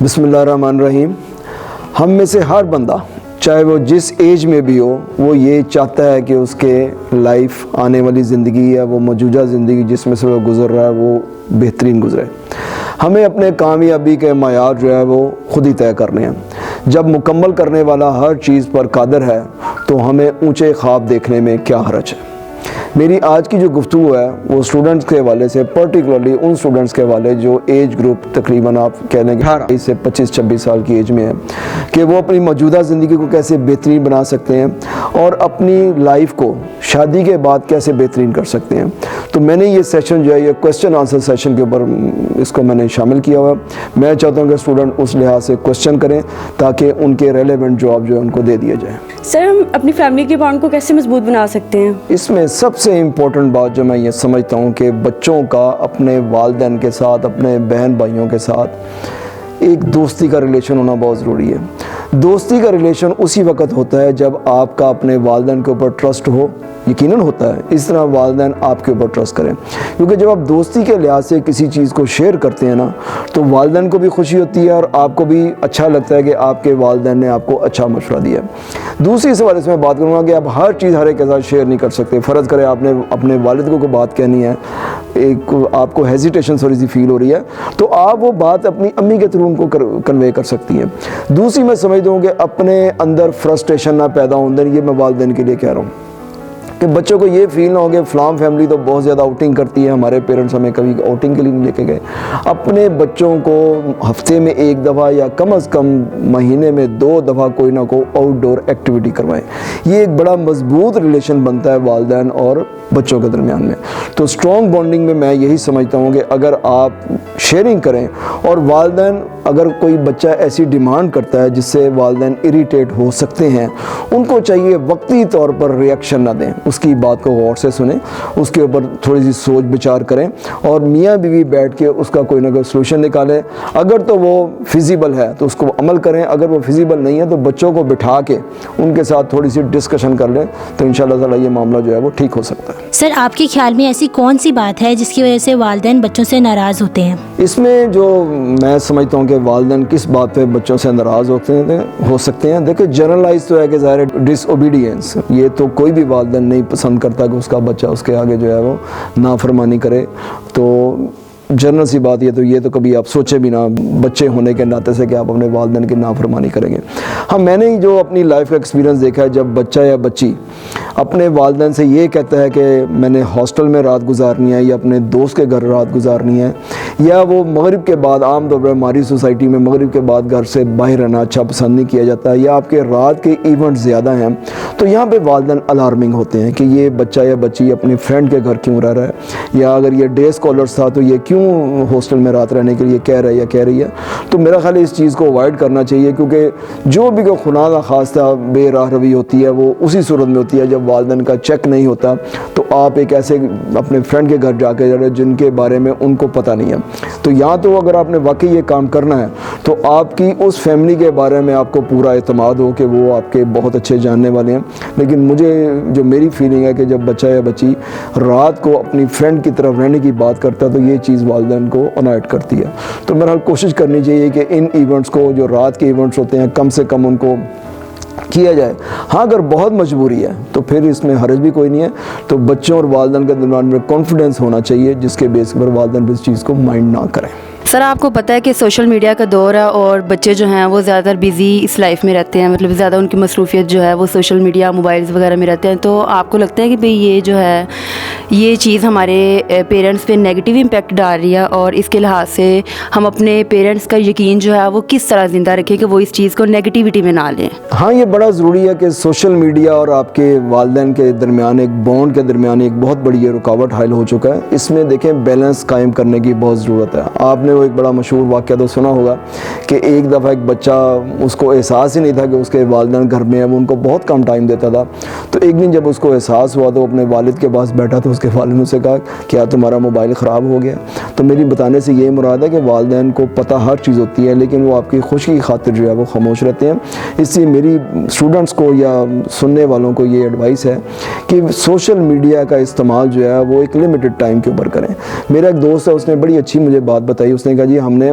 बिस्मिल्लाहिर्रहमानिर्रहीम। हम में से हर बंदा चाहे वो जिस एज में भी हो, वो ये चाहता है कि उसके लाइफ आने वाली ज़िंदगी या वो मौजूदा ज़िंदगी जिसमें से वो गुज़र रहा है वो बेहतरीन गुज़रे। हमें अपने कामयाबी के मायार जो है वो खुद ही तय करने हैं। जब मुकम्मल करने वाला हर चीज़ पर कादिर है तो हमें ऊंचे ख्वाब देखने में क्या हर्ज है। मेरी आज की जो गुफ्तगू है वो स्टूडेंट्स के हवाले से, पर्टिकुलरली उन स्टूडेंट्स के हवाले जो एज ग्रुप तकरीबन आप कह लें 18 से 25-26 साल की एज में है, कि वो अपनी मौजूदा ज़िंदगी को कैसे बेहतरीन बना सकते हैं और अपनी लाइफ को शादी के बाद कैसे बेहतरीन कर सकते हैं। तो मैंने ये सेशन जो है, ये क्वेश्चन आंसर सेशन के ऊपर इसको मैंने शामिल किया हुआ। मैं चाहता हूँ कि स्टूडेंट उस लिहाज से क्वेश्चन करें ताकि उनके रेलेवेंट जवाब जो है उनको दे दिया जाए। सर, हम अपनी फैमिली के बॉन्ड को कैसे मजबूत बना सकते हैं? इसमें सबसे इम्पोर्टेंट बात जो मैं ये समझता हूँ कि बच्चों का अपने वालिदैन के साथ, अपने बहन भाइयों के साथ एक दोस्ती का रिलेशन होना बहुत ज़रूरी है। दोस्ती का रिलेशन उसी वक्त होता है जब आपका अपने वालिदैन के ऊपर ट्रस्ट हो, यकीनन होता है, इस तरह वालिदैन आपके ऊपर ट्रस्ट करें। क्योंकि जब आप दोस्ती के लिहाज से किसी चीज़ को शेयर करते हैं ना, तो वालिदैन को भी खुशी होती है और आपको भी अच्छा लगता है कि आपके वालिदैन ने आपको अच्छा मशवरा दिया। दूसरी सवाल से मैं बात करूँगा कि आप हर चीज़ हर एक के साथ शेयर नहीं कर सकते। फ़र्ज़ करें आपने अपने वालिद को कोई बात कहनी है, एक आपको हेजिटेशन थोड़ी सी फील हो रही है, तो आप वो बात अपनी अम्मी के थ्रू उनको कन्वे कर सकती हैं। दूसरी मैं समझता हूँ कि अपने अंदर फ्रस्ट्रेशन ना पैदा होने, ये मैं वालिदैन के लिए कह रहा हूँ कि बच्चों को ये फील ना हो कि फ़लाँ फैमिली तो बहुत ज़्यादा आउटिंग करती है, हमारे पेरेंट्स हमें कभी आउटिंग के लिए नहीं लेके गए। अपने बच्चों को हफ्ते में 1 दफ़ा या कम अज़ कम महीने में 2 दफ़ा कोई ना कोई आउटडोर एक्टिविटी करवाएं। ये एक बड़ा मजबूत रिलेशन बनता है वालिदैन और बच्चों के दरमियान में। तो स्ट्रॉन्ग बॉन्डिंग में मैं यही समझता हूँ कि अगर आप शेयरिंग करें और वालिदैन, अगर कोई बच्चा ऐसी डिमांड करता है जिससे वालिदैन इरिटेट हो सकते हैं, उनको चाहिए वक्ती तौर पर रिएक्शन ना दें, उसकी बात को गौर से सुनें, उसके ऊपर थोड़ी सी सोच विचार करें और मियाँ बीवी बैठ के उसका कोई ना कोई सलूशन निकालें। अगर तो वो फिजिबल है तो उसको अमल करें, अगर वो फिजिबल नहीं है तो बच्चों को बिठा के उनके साथ थोड़ी सी डिस्कशन कर लें, तो इंशाल्लाह ताला ये मामला जो है वो ठीक हो सकता है। सर, आपके ख्याल में ऐसी कौन सी बात है जिसकी वजह से वालिदैन बच्चों से नाराज़ होते हैं? इसमें जो मैं समझता हूँ कि वालिदैन किस बात पे बच्चों से नाराज़ हो सकते हैं, देखिए जनरलाइज तो है कि ज़ाहिर डिसओबीडियंस, ये तो कोई भी वालिदैन नहीं पसंद करता कि उसका बच्चा उसके आगे जो है वो नाफरमानी करे। तो जनरल सी बात ये तो कभी आप सोचे भी ना बच्चे होने के नाते से कि आप अपने वालिदैन की नाफरमानी करेंगे। हाँ, मैंने जो अपनी लाइफ का एक्सपीरियंस देखा है, जब बच्चा या बच्ची अपने वालिदैन से ये कहता है कि मैंने हॉस्टल में रात गुजारनी है या अपने दोस्त के घर रात गुजारनी है, या वो मगरिब के बाद, आम तौर पर हमारी सोसाइटी में मगरिब के बाद घर से बाहर रहना अच्छा पसंद नहीं किया जाता, या आपके रात के इवेंट ज़्यादा हैं, तो यहाँ पे वालिदैन अलार्मिंग होते हैं कि ये बच्चा या बच्ची अपने फ्रेंड के घर क्यों रह रहा है, या अगर ये डे स्कॉलर्स था तो ये क्यों हॉस्टल में रात रहने के लिए कह रहा है या कह रही है। तो मेरा ख्याल है इस चीज़ को अवॉइड करना चाहिए, क्योंकि जो भी कोई खुदा ना खास्ता बेराह रवी होती है वो उसी सूरत में होती है जब वालिदैन का चेक नहीं होता। तो आप एक ऐसे अपने फ्रेंड के घर जाके जा रहे हैं जिनके बारे में उनको पता नहीं है, तो या तो अगर आपने वाकई ये काम करना है तो आपकी उस फैमिली के बारे में आपको पूरा एतमाद हो कि वो आपके बहुत अच्छे जानने वाले हैं। लेकिन मुझे जो मेरी फीलिंग है कि जब बच्चा या बच्ची रात को अपनी फ्रेंड की तरफ रहने की बात करता है तो ये चीज़ वालिदैन को अनॉयड करती है। तो मेरा कोशिश करनी चाहिए कि इन इवेंट्स को, जो रात के इवेंट्स होते हैं, कम से कम उनको किया जाए। हाँ, अगर बहुत मजबूरी है तो फिर इसमें हर्ज भी कोई नहीं है। तो बच्चों और वालिदैन के दरमियान में कॉन्फिडेंस होना चाहिए जिसके बेस पर वालिदैन इस चीज़ को माइंड ना करें। सर, आपको पता है कि सोशल मीडिया का दौर है और बच्चे जो हैं वो ज़्यादातर बिज़ी इस लाइफ में रहते हैं, मतलब ज़्यादा उनकी मसरूफियत जो है वो सोशल मीडिया, मोबाइल्स वगैरह में रहते हैं। तो आपको लगता है कि भाई ये जो है ये चीज़ हमारे पेरेंट्स पे नेगेटिव इम्पैक्ट डाल रही है, और इसके लिहाज से हम अपने पेरेंट्स का यकीन जो है वो किस तरह ज़िंदा रखें कि वो इस चीज़ को नेगेटिविटी में ना लें? हाँ, ये बड़ा ज़रूरी है कि सोशल मीडिया और आपके वालिदैन के दरमियान, एक बॉन्ड के दरमियान एक बहुत बड़ी ये रुकावट हायल हो चुका है। इसमें देखें बैलेंस कायम करने की बहुत ज़रूरत है। आपने वो एक बड़ा मशहूर वाक़या तो सुना होगा कि एक दफ़ा एक बच्चा, उसको एहसास ही नहीं था कि उसके वालिदैन घर में है, वो उनको बहुत कम टाइम देता था। तो एक दिन जब उसको एहसास हुआ तो अपने वालिद के पास बैठा तो उसके वालिद से कहा, क्या तुम्हारा मोबाइल ख़राब हो गया? तो मेरी बताने से ये मुराद है कि वालिदैन को पता हर चीज़ होती है, लेकिन वो आपकी खुशी की खातिर जो है वो खामोश रहते हैं। इसलिए मेरी स्टूडेंट्स को या सुनने वालों को ये एडवाइस है कि सोशल मीडिया का इस्तेमाल जो है वो एक लिमिटेड टाइम के ऊपर करें। मेरा एक दोस्त है, उसने बड़ी अच्छी मुझे बात बताई। उसने कहा जी हमने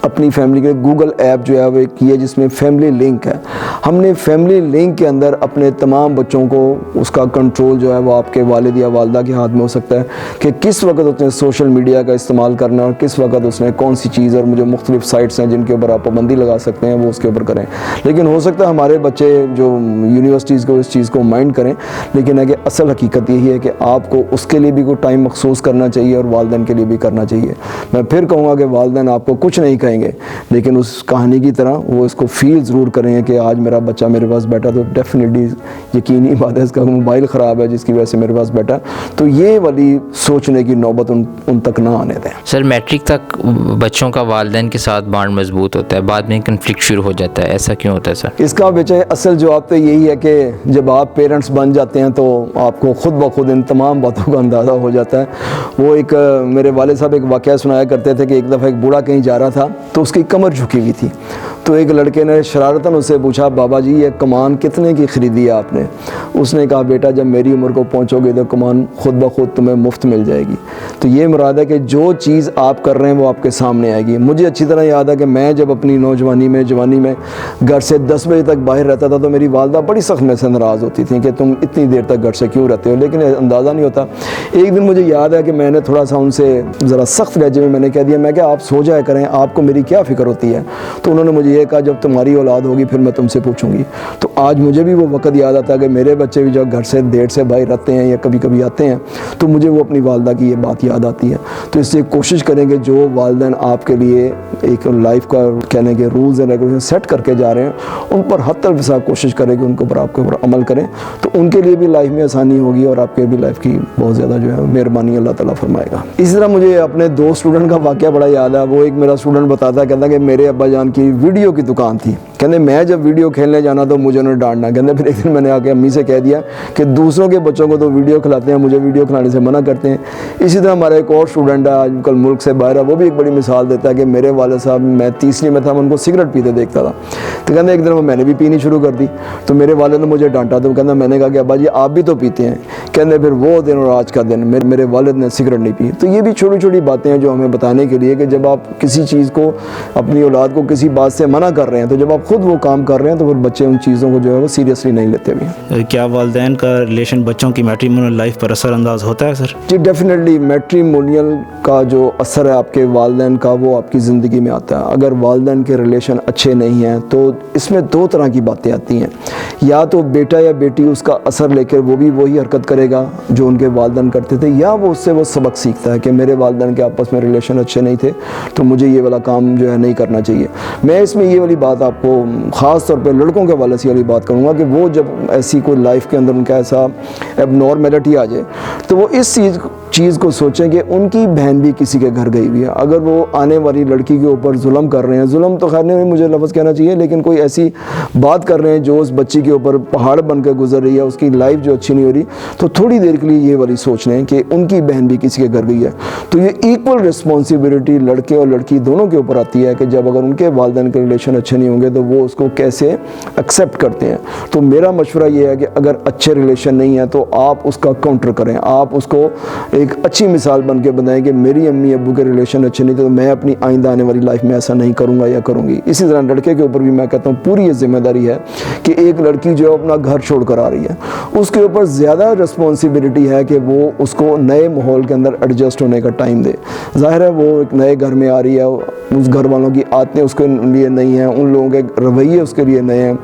अपनी फैमिली के गूगल ऐप जो है वो एक की है जिसमें फैमिली लिंक है। हमने फैमिली लिंक के अंदर अपने तमाम बच्चों को उसका कंट्रोल जो है वो आपके वालिद या वालदा के हाथ में हो सकता है कि किस वक्त उसने सोशल मीडिया का इस्तेमाल करना है और किस वक्त उसने कौन सी चीज़, और मुझे मुख्तलिफ साइट्स हैं जिनके ऊपर आप पाबंदी लगा सकते हैं, वो उसके ऊपर करें। लेकिन हो सकता है हमारे बच्चे जो यूनिवर्सिटीज़ को इस चीज़ को माइंड करें, लेकिन है कि असल हकीकत यही है कि आपको उसके लिए भी कोई टाइम मखसूस करना चाहिए और वालिदैन के लिए भी करना चाहिए। मैं फिर कहूँगा कि वालिदैन आपको कुछ नहीं कहेंगे, लेकिन उस कहानी की तरह वो इसको फील ज़रूर करेंगे कि आज मेरा बच्चा मेरे पास बैठा, तो डेफिनेटली यकीनी बात है इसका मोबाइल ख़राब है जिसकी वजह से मेरे पास बैठा, तो ये वाली सोचने की नौबत उन तक ना आने दें। सर, मैट्रिक तक बच्चों का वालिदैन के साथ बॉन्ड मजबूत होता है, बाद में कन्फ्लिक्ट शुरू हो जाता है, ऐसा क्यों होता है सर? इसका बेचारे असल जवाब तो यही है कि जब आप पेरेंट्स बन जाते हैं तो आपको खुद ब खुद इन तमाम बातों का अंदाज़ा हो जाता है। वो एक मेरे वाले साहब एक वाक़या सुनाया करते थे कि एक दफ़ा एक बूढ़ा कहीं जा रहा था तो उसकी कमर झुकी हुई थी, तो एक लड़के ने शरारतन उससे पूछा, बाबा जी ये कमान कितने की ख़रीदी है आपने? उसने कहा, बेटा जब मेरी उम्र को पहुंचोगे तो कमान खुद ब खुद तुम्हें मुफ्त मिल जाएगी। तो ये मुराद है कि जो चीज़ आप कर रहे हैं वो आपके सामने आएगी। मुझे अच्छी तरह याद है कि मैं जब अपनी जवानी में घर से 10 बजे तक बाहर रहता था तो मेरी वालदा बड़ी सख्त मेरे से नाराज़ होती थी कि तुम इतनी देर तक घर से क्यों रहते हो, लेकिन अंदाज़ा नहीं होता। एक दिन मुझे याद है कि मैंने थोड़ा सा उनसे ज़रा सख्त लहजे में मैंने कह दिया, मैं क्या आप सो जाया करें, आपको मेरी क्या फ़िक्र होती है? तो उन्होंने मुझे ये कहा, जब तुम्हारी औलाद होगी फिर मैं तुमसे पूछूंगी। तो आज मुझे भी वो वक्त याद आता है कि मेरे बच्चे भी जब घर से देर से बाहर रहते हैं या कभी कभी आते हैं तो मुझे वो अपनी वालदा की ये बात याद आती है। तो इससे कोशिश करेंगे जो वालिदैन आपके लिए एक लाइफ का कहने के रूल्स एंड रेगुलेशन सेट करके जा रहे हैं उन पर हद तक साथ कोशिश करें कि उनके ऊपर आपके ऊपर अमल करें, तो उनके लिए भी लाइफ में आसानी होगी और आपके भी लाइफ की बहुत ज़्यादा जो है मेहरबानी अल्लाह ताला फरमाएगा। इसी तरह मुझे अपने 2 स्टूडेंट का वाक़या बड़ा याद है। वो एक मेरा स्टूडेंट बताता है, कहता कि मेरे अब्बा जान की वीडियो की दुकान थी, कहते मैं जब वीडियो खेलने जाना तो मुझे उन्होंने डांटना। कहते फिर एक दिन मैंने आके अम्मी से कह दिया कि दूसरों के बच्चों को तो वीडियो खिलाते हैं, मुझे वीडियो खिलाने से मना करते हैं। इसी तरह हमारा एक और स्टूडेंट है आजकल मुल्क से बाहर है, वो भी एक बड़ी मिसाल देता है कि मेरे वाले साहब, मैं तीसरी में था, मैं उनको सिगरेट पीते देखता था, तो कहते एक दिन मैंने भी पीनी शुरू कर दी, तो मेरे वाले ने मुझे डांटा। तो कहता मैंने कहा कि अब्बा जी आप भी तो पीते हैं। कहते फिर वो दिन और आज का दिन मेरे वालिद ने सिगरेट नहीं पी। तो ये भी छोटी छोटी बातें हैं जो हमें बताने के लिए कि जब आप किसी चीज़ को, अपनी औलाद को किसी बात से मना कर रहे हैं, तो जब आप खुद वो काम कर रहे हैं तो फिर बच्चे उन चीज़ों को जो है वो सीरियसली नहीं लेते भी। क्या वालिदैन का रिलेशन बच्चों की मैट्रिमोनियल लाइफ पर असरअंदाज होता है सर? जी डेफिनेटली, मैट्रिमोनियल का जो असर है आपके वालिदैन का वो आपकी ज़िंदगी में आता है। अगर वालिदैन के रिलेशन अच्छे नहीं हैं तो इसमें 2 तरह की बातें आती हैं, या तो बेटा या बेटी उसका असर लेकर वो भी वही हरकत करेगा जो उनके वालिदैन करते थे, या वो उससे वो सबक सीखता है कि मेरे वालिदैन के आपस में रिलेशन अच्छे नहीं थे तो मुझे ये वाला काम जो है नहीं करना चाहिए। मैं इसमें ये वाली बात आपको ख़ास तौर पे लड़कों के वाले से वाली बात करूँगा कि वो जब ऐसी कोई लाइफ के अंदर उनका ऐसा एबनॉर्मेलिटी आ जाए तो वो इस चीज़ को सोचें कि उनकी बहन भी किसी के घर गई हुई है। अगर वो आने वाली लड़की के ऊपर जुल्म कर रहे हैं, जुल्म तो खैर नहीं मुझे लफ्ज़ कहना चाहिए, लेकिन कोई ऐसी बात कर रहे हैं जो उस बच्ची के ऊपर पहाड़ बन कर गुजर रही है, उसकी लाइफ जो अच्छी नहीं हो रही, तो थोड़ी देर के लिए ये वाली सोच लें कि उनकी बहन भी किसी के घर गई है। तो ये इक्वल रिस्पॉन्सिबिलिटी लड़के और लड़की दोनों के ऊपर आती है कि जब अगर उनके वालिदैन के रिलेशन अच्छे नहीं होंगे तो वो उसको कैसे एक्सेप्ट करते हैं। तो मेरा मशवरा ये है कि अगर अच्छे रिलेशन नहीं है तो आप उसका काउंटर करें, आप उसको एक अच्छी मिसाल बन के बताएं कि मेरी अम्मी अब्बू के रिलेशन अच्छे नहीं थे तो मैं अपनी आइंदा आने वाली लाइफ में ऐसा नहीं करूँगा या करूँगी। इसी तरह लड़के के ऊपर भी मैं कहता हूँ पूरी ये जिम्मेदारी है कि एक लड़की जो है अपना घर छोड़ कर आ रही है, उसके ऊपर ज़्यादा रिस्पॉन्सिबिलिटी है कि वो उसको नए माहौल के अंदर एडजस्ट होने का टाइम दे। ज़ाहिर है वो एक नए घर में आ रही है, उस घर वालों की आदतें उसके लिए नहीं हैं, उन लोगों के रवैये उसके लिए नए हैं,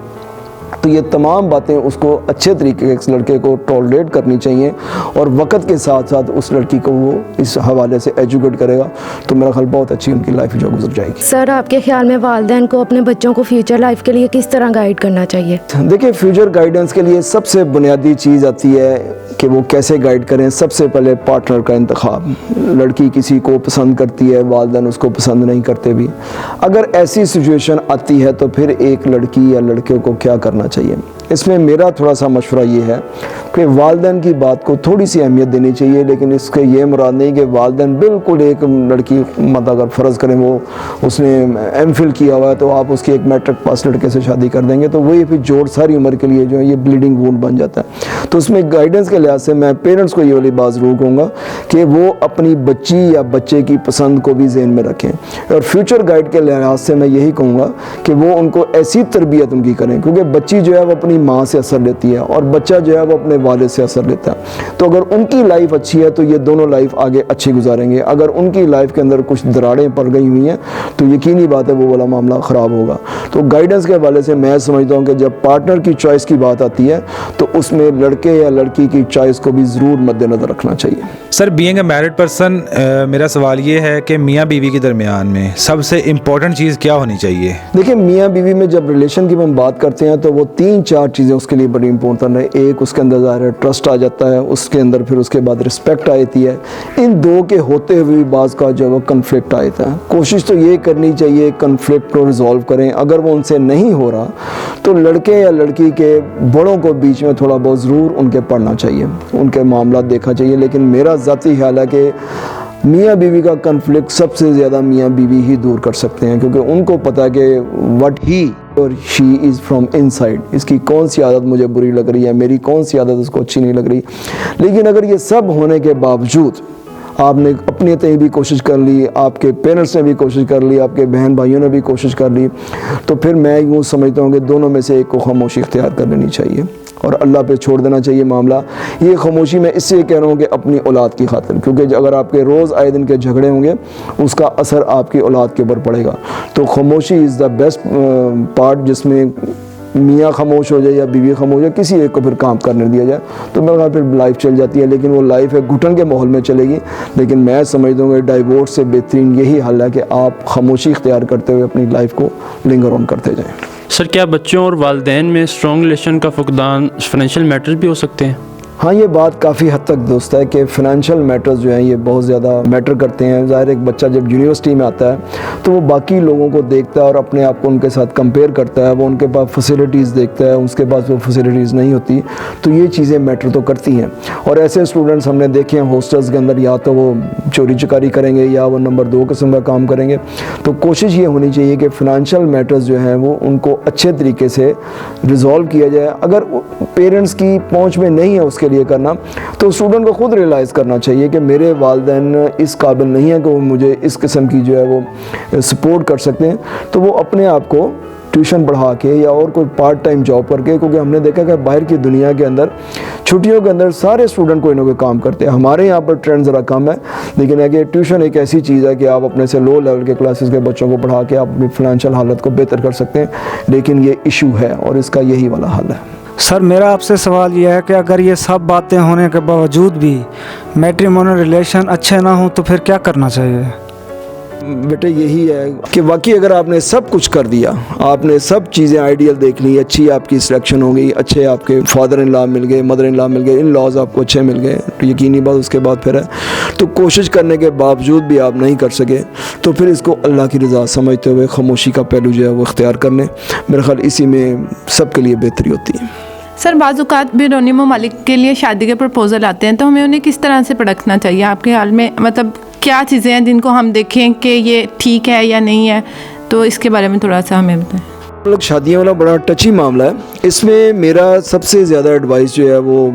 तो ये तमाम बातें उसको अच्छे तरीके से इस लड़के को टॉलरेट करनी चाहिए और वक्त के साथ साथ उस लड़की को वो इस हवाले से एजुकेट करेगा तो मेरा ख्याल बहुत अच्छी उनकी लाइफ जो गुजर जाएगी। सर आपके ख्याल में वालिदैन को अपने बच्चों को फ्यूचर लाइफ के लिए किस तरह गाइड करना चाहिए? देखिए, फ्यूचर गाइडेंस के लिए सबसे बुनियादी चीज़ आती है कि वो कैसे गाइड करें। सबसे पहले पार्टनर का इंतखाब। लड़की किसी को पसंद करती है, वालिदैन उसको पसंद नहीं करते भी, अगर ऐसी सिचुएशन आती है तो फिर एक लड़की या लड़के को क्या करना चाहिए। इसमें मेरा थोड़ा सा मशवरा ये है कि वालिदैन की बात को थोड़ी सी अहमियत देनी चाहिए, लेकिन इसके ये मुराद नहीं कि वालिदैन बिल्कुल एक लड़की मत अगर फ़र्ज़ करें वो उसने एमफिल किया हुआ है तो आप उसकी एक मैट्रिक पास लड़के से शादी कर देंगे तो वही फिर जोड़ सारी उम्र के लिए जो है ये ब्लीडिंग वूंड बन जाता है। तो उसमें गाइडेंस के लिहाज से मैं पेरेंट्स को ये वाली बात ज़रूर कहूँगा कि वो अपनी बच्ची या बच्चे की पसंद को भी ज़हन में रखें, और फ्यूचर गाइड के लिहाज से मैं यही कहूँगा कि वो उनको ऐसी तरबियत उनकी करें, क्योंकि बच्ची जो है वो अपनी माँ से असर लेती है और बच्चा जो है वो अपने वालिद से असर लेता है। तो अगर उनकी लाइफ अच्छी है तो ये दोनों लाइफ आगे अच्छी गुजारेंगे, अगर उनकी लाइफ के अंदर कुछ दरारें पड़ गई हुई हैं तो यकीनी बात है वो वाला मामला ख़राब होगा। तो गाइडेंस के हवाले से मैं समझता हूँ कि जब पार्टनर की चॉइस की बात आती है तो उसमें लड़के या लड़की की चॉइस को भी ज़रूर मद्देनज़र रखना चाहिए। Sir, being a married person, मेरा सवाल ये है कि मियाँ बीवी के दरमियान में सबसे इम्पोर्टेंट चीज़ क्या होनी चाहिए? देखिए, मियाँ बीवी में जब रिलेशन की हम बात करते हैं तो वो 3-4 चीज़ें उसके लिए बड़ी इंपॉर्टेंट है। एक, उसके अंदर ज़ाहिर है ट्रस्ट आ जाता है, उसके अंदर फिर उसके बाद रिस्पेक्ट आ जाती है। इन दो के होते हुए भी बाज़ का जो है वो कन्फ्लिक्ट आ जाता है। कोशिश तो ये करनी चाहिए कन्फ्लिक्ट को रिजॉल्व करें। अगर वो उनसे नहीं हो रहा तो लड़के या लड़की के बड़ों को बीच में थोड़ा बहुत ज़रूर उनके पढ़ना चाहिए, उनके मामला देखना चाहिए। लेकिन मेरा ज़ाती ख्याल है कि मियाँ बीवी का कन्फ्लिक्ट सबसे ज़्यादा मियाँ बीवी ही दूर कर सकते हैं, क्योंकि उनको पता है कि व्हाट ही और शी इज़ फ्रॉम इनसाइड, इसकी कौन सी आदत मुझे बुरी लग रही है, मेरी कौन सी आदत उसको अच्छी नहीं लग रही। लेकिन अगर ये सब होने के बावजूद आपने अपने तय भी कोशिश कर ली, आपके पेरेंट्स ने भी कोशिश कर ली, आपके बहन भाइयों ने भी कोशिश कर ली, तो फिर मैं यूँ समझता हूँ कि दोनों में से एक को खामोशी इख्तियार कर लेनी चाहिए और अल्लाह पे छोड़ देना चाहिए मामला। ये खामोशी मैं इससे कह रहा हूँ कि अपनी औलाद की खातिर, क्योंकि अगर आपके रोज़ आए दिन के झगड़े होंगे उसका असर आपकी औलाद के ऊपर पड़ेगा। तो खामोशी इज़ द बेस्ट पार्ट, जिसमें मियाँ खामोश हो जाए या बीवी खामोश हो जाए, किसी एक को फिर काम करने दिया जाए तो मेरे ख्याल फिर लाइफ चल जाती है। लेकिन वो लाइफ है घुटन के माहौल में चलेगी। लेकिन मैं समझ दूँगा डाइवोर्स से बेहतरीन यही हल है कि आप खामोशी इख्तियार करते हुए अपनी लाइफ को लिंगर ऑन करते जाएँ। सर, क्या बच्चों और वालिदैन में स्ट्रॉन्ग रिलेशन का फुकदान फाइनेंशियल मैटर्स भी हो सकते हैं? हाँ, ये बात काफ़ी हद तक दुरुस्त है कि फ़ाइनेंशियल मैटर्स जो हैं ये बहुत ज़्यादा मैटर करते हैं। ज़ाहिर एक बच्चा जब यूनिवर्सिटी में आता है तो वो बाकी लोगों को देखता है और अपने आप को उनके साथ कंपेयर करता है। वो उनके पास फैसिलिटीज़ देखता है, उसके पास वो फैसिलिटीज़ नहीं होती, तो ये चीज़ें मैटर तो करती हैं। और ऐसे स्टूडेंट्स हमने देखे हैं हॉस्टल्स के अंदर, या तो वो चोरी चकारी करेंगे या वो नंबर 2 किस्म का काम करेंगे। तो कोशिश ये होनी चाहिए कि फ़ाइनेंशियल मैटर्स जो हैं वो उनको अच्छे तरीके से रिजॉल्व किया जाए। अगर पेरेंट्स की पहुँच में नहीं है उसके लिए करना, तो स्टूडेंट को खुद रियलाइज़ करना चाहिए कि मेरे वालिदैन इस काबिल नहीं है कि वो मुझे इस किस्म की जो है वो सपोर्ट कर सकते हैं। तो वो अपने आप को ट्यूशन पढ़ा के या और कोई पार्ट टाइम जॉब करके, क्योंकि हमने देखा कि बाहर की दुनिया के अंदर छुट्टियों के अंदर सारे स्टूडेंट कोई ना कोई काम करते हैं। हमारे यहाँ पर ट्रेंड ज़रा कम है, लेकिन है कि ट्यूशन एक ऐसी चीज़ है कि आप अपने से लो लेवल के क्लासेस के बच्चों को पढ़ा के आप अपनी फाइनेंशियल हालत को बेहतर कर सकते हैं। लेकिन ये इशू है और इसका यही वाला हल है। सर, मेरा आपसे सवाल यह है कि अगर ये सब बातें होने के बावजूद भी मैट्रिमोनियल रिलेशन अच्छे ना हो तो फिर क्या करना चाहिए? बेटे, यही है कि वाकई अगर आपने सब कुछ कर दिया, आपने सब चीज़ें आइडियल देख ली, अच्छी आपकी सिलेक्शन हो गई, अच्छे आपके फादर इन लॉ मिल गए, मदर इन लॉ मिल गए, इन लॉज आपको अच्छे मिल गए, तो यकीनी बात उसके बाद फिर है तो कोशिश करने के बावजूद भी आप नहीं कर सके तो फिर इसको अल्लाह की रज़ा समझते हुए खामोशी का पहलू जो है वो इख्तियार करने, मेरे ख्याल इसी में सबके लिए बेहतरी होती है। सर, बाज़-औक़ात बैरूनी ममालिक के लिए शादी के प्रपोज़ल आते हैं तो हमें उन्हें किस तरह से परखना चाहिए आपके हाल में? मतलब क्या चीज़ें हैं जिनको हम देखें कि ये ठीक है या नहीं है, तो इसके बारे में थोड़ा सा हमें बताएं। शादियों वाला बड़ा टची मामला है। इसमें मेरा सबसे ज़्यादा एडवाइस जो है वो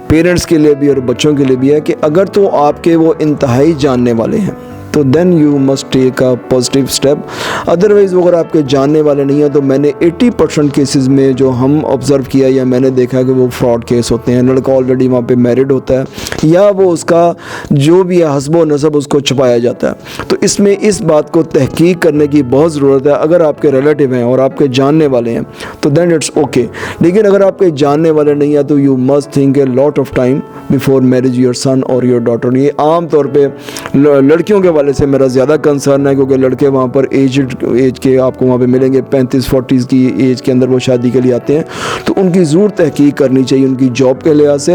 पेरेंट्स के लिए भी और बच्चों के लिए भी है कि अगर तो आपके वो इंतहाई जानने वाले हैं तो then you must take a positive step. Otherwise अगर आपके जानने वाले नहीं हैं तो मैंने 80% केसेस में जो हम ऑब्ज़र्व किया या मैंने देखा कि वो फ्रॉड केस होते हैं। लड़का ऑलरेडी वहाँ पे मैरिड होता है या वो उसका जो भी है हस्ब व नसब उसको छुपाया जाता है। तो इसमें इस बात को तहकीक करने की बहुत ज़रूरत है। अगर आपके रिलेटिव हैं और आपके जानने वाले हैं तो देन इट्स ओके, लेकिन अगर आपके जानने वाले नहीं हैं तो you must think a lot of time before marriage your son और योर डॉटर। ये आम तौर पर लड़कियों के वाले से मेरा ज़्यादा कंसर्न है, क्योंकि लड़के वहाँ पर एज के आपको वहाँ पे मिलेंगे 35-40 की एज के अंदर वो शादी के लिए आते हैं। तो उनकी ज़रूर तहकीक करनी चाहिए उनकी जॉब के लिहाज से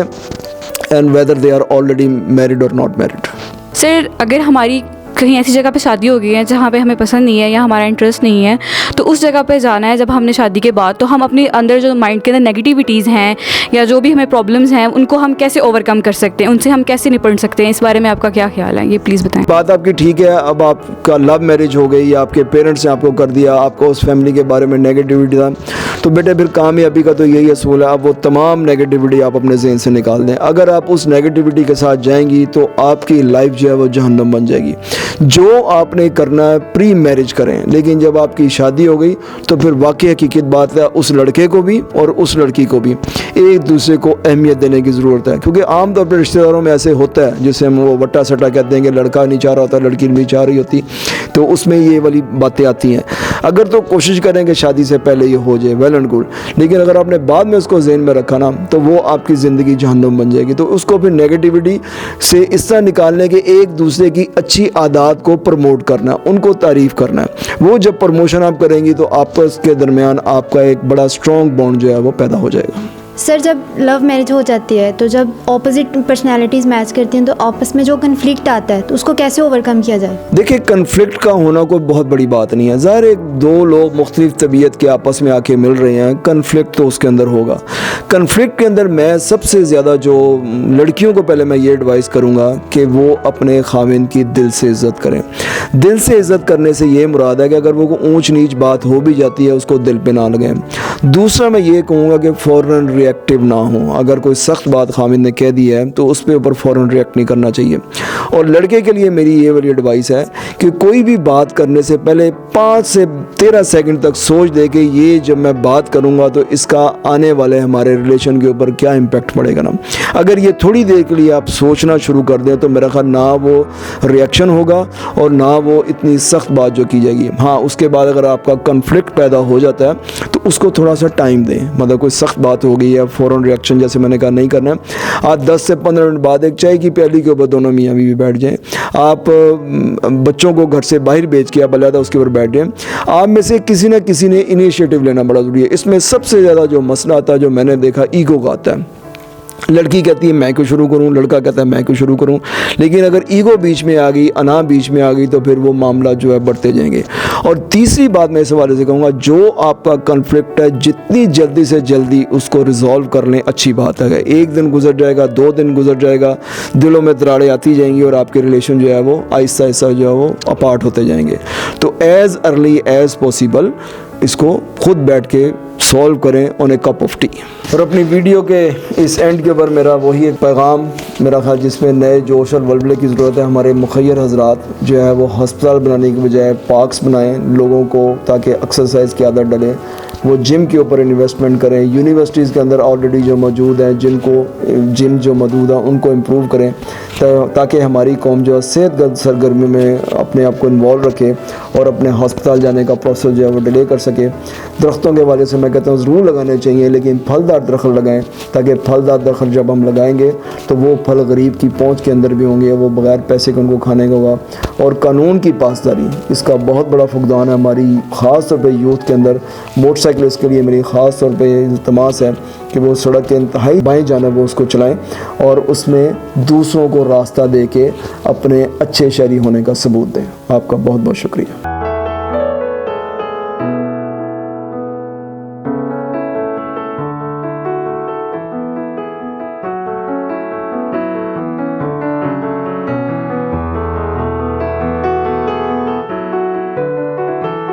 and whether they are already married और नॉट मैरिड। सर, अगर हमारी कहीं ऐसी जगह पे शादी हो गई है जहाँ पे हमें पसंद नहीं है या हमारा इंटरेस्ट नहीं है, तो उस जगह पे जाना है जब हमने शादी के बाद, तो हम अपने अंदर जो माइंड के अंदर नेगेटिविटीज़ हैं या जो भी हमें प्रॉब्लम्स हैं उनको हम कैसे ओवरकम कर सकते हैं, उनसे हम कैसे निपट सकते हैं, इस बारे में आपका क्या ख्याल है, ये प्लीज़ बताएं। बात आपकी ठीक है। अब आपका लव मैरिज हो गई या आपके पेरेंट्स ने आपको कर दिया, आपको उस फैमिली के बारे में नेगेटिविटी था, तो बेटे फिर कामयाबी का तो यही असूल है, आप वो तमाम नेगेटिविटी आप अपने जहन से निकाल दें। अगर आप उस नेगेटिविटी के साथ जाएंगी तो आपकी लाइफ जो है वो जहन्नम बन जाएगी। जो आपने करना है प्री मैरिज करें, लेकिन जब आपकी शादी हो गई तो फिर वाकई हकीकत बात है, उस लड़के को भी और उस लड़की को भी एक दूसरे को अहमियत देने की ज़रूरत है। क्योंकि आमतौर पर रिश्तेदारों में ऐसे होता है जिसे हम वो वट्टा सट्टा कहते हैं कि लड़का नहीं चाह रहा होता, लड़की नहीं चाह रही होती, तो उसमें ये वाली बातें आती हैं। अगर तो कोशिश करें कि शादी से पहले ये हो जाए, वेल एंड गुड, लेकिन अगर आपने बाद में उसको जहन में रखा ना, तो वो आपकी ज़िंदगी जहन्नुम बन जाएगी। तो उसको फिर नेगेटिविटी से इस तरह निकालने के एक दूसरे की अच्छी आदत को प्रमोट करना, उनको तारीफ़ करना है। वो जब प्रमोशन आप करेंगी तो आपस के दरमियान आपका एक बड़ा स्ट्रॉन्ग बॉन्ड जो है वो पैदा हो जाएगा। सर, जब लव मैरिज हो जाती है तो जब ऑपोजिट पर्सनालिटीज़ मैच करती हैं तो आपस में जो कन्फ्लिक्ट आता है तो उसको कैसे ओवरकम किया जाए? देखिए, कन्फ्लिक्ट का होना कोई बहुत बड़ी बात नहीं है। ज़ाहिर एक दो लोग मुख्तलिफ तबीयत के आपस में आके मिल रहे हैं, कन्फ्लिक्ट तो उसके अंदर होगा। कन्फ्लिक्ट के अंदर मैं सबसे ज़्यादा जो लड़कियों को पहले मैं ये एडवाइस करूँगा कि वो अपने खाविंद की दिल से इज़्ज़त करें। दिल से इज़्ज़त करने से ये मुराद है कि अगर वो ऊँच नीच बात हो भी जाती है उसको दिल पे ना लगाएं। दूसरा मैं ये कहूँगा कि फ़ौरन रिएक्टिव ना हो। अगर कोई सख्त बात खामिद ने कह दी है तो उस पे ऊपर फ़ौरन रिएक्ट नहीं करना चाहिए। और लड़के के लिए मेरी ये वाली एडवाइस है कि कोई भी बात करने से पहले 5 से 13 सेकंड तक सोच दे कि ये जब मैं बात करूँगा तो इसका आने वाले हमारे रिलेशन के ऊपर क्या इम्पेक्ट पड़ेगा ना। अगर ये थोड़ी देर के लिए आप सोचना शुरू कर दें तो मेरा ख्याल ना वो रिएक्शन होगा और ना वो इतनी सख्त बात जो की जाएगी। हाँ, उसके बाद अगर आपका कन्फ्लिक्ट पैदा हो जाता है तो उसको थोड़ा सा टाइम दें। मतलब कोई सख्त बात हो गई है, फ़ौरन रिएक्शन जैसे मैंने कहा नहीं करना है। आज 10 से 15 मिनट बाद एक चाय की प्याली के ऊपर दोनों मियाँ बीवी बैठ जाएं। आप बच्चों को घर से बाहर भेज के आप अलग उसके ऊपर बैठ जाएं। आप में से किसी न किसी ने इनिशिएटिव लेना बड़ा ज़रूरी है। इसमें सबसे ज़्यादा जो मसला आता है, जो मैंने देखा, ईगो का आता है। लड़की कहती है मैं क्यों शुरू करूं, लड़का कहता है मैं क्यों शुरू करूं। लेकिन अगर ईगो बीच में आ गई, अना बीच में आ गई, तो फिर वो मामला जो है बढ़ते जाएंगे। और तीसरी बात मैं इस हवाले से कहूँगा, जो आपका कन्फ्लिक्ट है जितनी जल्दी से जल्दी उसको रिजॉल्व कर लें अच्छी बात है। एक दिन गुजर जाएगा, 2 दिन गुजर जाएगा, दिलों में दरारें आती जाएंगी और आपके रिलेशन जो है वो आहिस्ता आहिस्ता जो है वो अपार्ट होते जाएंगे। तो एज़ अर्ली एज़ पॉसिबल इसको खुद बैठ के सॉल्व करें on A cup of T. और अपनी वीडियो के इस एंड के ऊपर मेरा वही एक पैगाम, मेरा ख्याल जिसमें नए जोश और वल्वले की ज़रूरत है। हमारे मुखय्यर हजरात जो है वो हस्पताल बनाने की बजाय पार्क्स बनाएं लोगों को, ताकि एक्सरसाइज की आदत डले। वो जिम के ऊपर इन्वेस्टमेंट करें। यूनिवर्सिटीज़ के अंदर ऑलरेडी जो मौजूद हैं जिम जो मौजूद हैं उनको इम्प्रूव करें, ताकि हमारी कौम जो है सेहतगंद सरगर्मी में अपने आप को इन्वॉल्व रखे और अपने हस्पताल जाने का प्रोसेस जो है वो डिले कर सके। दरख्तों के वाले से मैं कहता हूँ ज़रूर लगाने चाहिए, लेकिन फलदार दरख्त लगाएं, ताकि फलदार दरख्त जब हम लगाएंगे तो वो फल गरीब की पहुँच के अंदर भी होंगे, वो बग़ैर पैसे के उनको खाने का होगा। और कानून की पासदारी, इसका बहुत बड़ा फुकदान है हमारी ख़ास तौर पर यूथ के अंदर। मोटरसाइकिलिस्ट के लिए मेरी ख़ास तौर पे इल्तमास है कि वो सड़क के इंतहाई बाएं जानिब वो उसको चलाएं और उसमें दूसरों को रास्ता दे के अपने अच्छे शहरी होने का सबूत दें। आपका बहुत बहुत शुक्रिया।